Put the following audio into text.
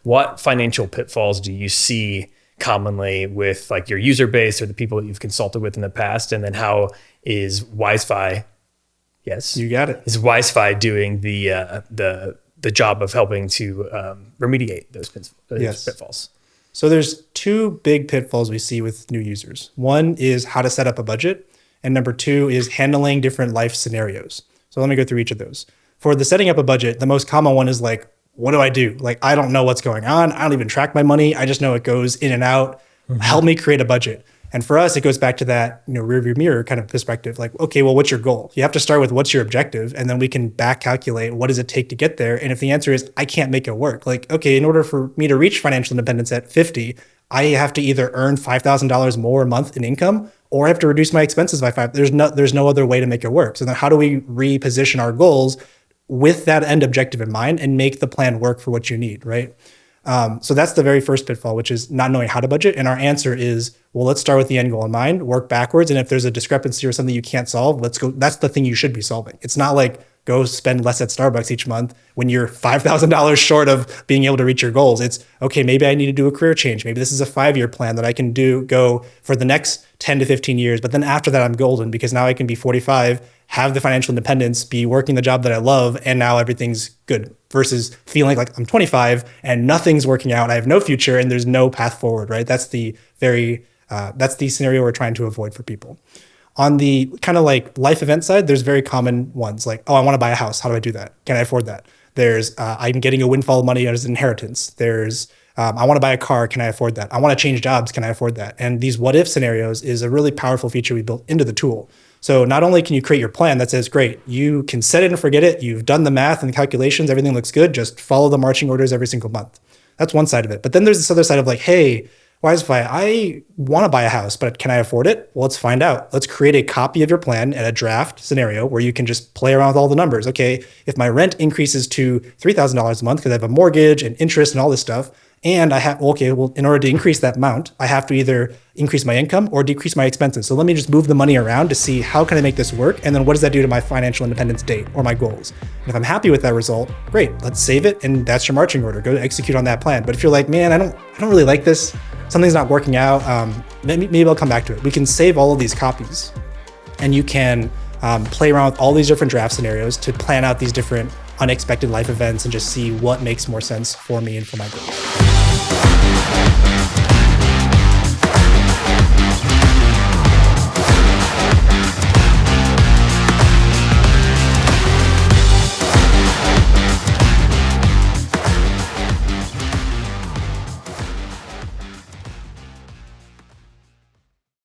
what financial pitfalls do you see commonly with like your user base or the people that you've consulted with in the past? And then how is WiseFi, yes, you got it, is WiseFi doing the job of helping to remediate those pitfalls? So there's two big pitfalls we see with new users. One is how to set up a budget. And number two is handling different life scenarios. So let me go through each of those. For the setting up a budget, the most common one is like, what do I do? Like, I don't know what's going on. I don't even track my money. I just know it goes in and out. Help me create a budget. And for us, it goes back to that, rear view mirror kind of perspective. Like, okay, well, what's your goal? You have to start with what's your objective, and then we can back calculate what does it take to get there. And if the answer is I can't make it work, like, okay, in order for me to reach financial independence at 50, I have to either earn $5,000 more a month in income, or I have to reduce my expenses by $5,000. There's no other way to make it work. So then how do we reposition our goals with that end objective in mind and make the plan work for what you need, right? So that's the very first pitfall, which is not knowing how to budget. And our answer is, well, let's start with the end goal in mind, work backwards. And if there's a discrepancy or something you can't solve, let's go. That's the thing you should be solving. It's not like go spend less at Starbucks each month when you're $5,000 short of being able to reach your goals. It's okay, maybe I need to do a career change. Maybe this is a 5-year plan that I can go for the next 10 to 15 years. But then after that, I'm golden because now I can be 45, have the financial independence, be working the job that I love, and now everything's good, versus feeling like I'm 25 and nothing's working out. I have no future and there's no path forward, right? That's the scenario we're trying to avoid for people. On the kind of like life event side, there's very common ones like, oh, I want to buy a house. How do I do that? Can I afford that? There's, I'm getting a windfall of money as an inheritance. There's, I want to buy a car. Can I afford that? I want to change jobs. Can I afford that? And these what if scenarios is a really powerful feature we built into the tool. So not only can you create your plan that says, great, you can set it and forget it. You've done the math and the calculations. Everything looks good. Just follow the marching orders every single month. That's one side of it. But then there's this other side of like, hey, WiseFi, I want to buy a house, but can I afford it? Well, let's find out. Let's create a copy of your plan and a draft scenario where you can just play around with all the numbers. Okay, if my rent increases to $3,000 a month because I have a mortgage and interest and all this stuff, and I have, in order to increase that amount, I have to either increase my income or decrease my expenses. So let me just move the money around to see how can I make this work? And then what does that do to my financial independence date or my goals? And if I'm happy with that result, great, let's save it. And that's your marching order. Go execute on that plan. But if you're like, man, I don't really like this, something's not working out, maybe I'll come back to it. We can save all of these copies and you can play around with all these different draft scenarios to plan out these different unexpected life events and just see what makes more sense for me and for my goals.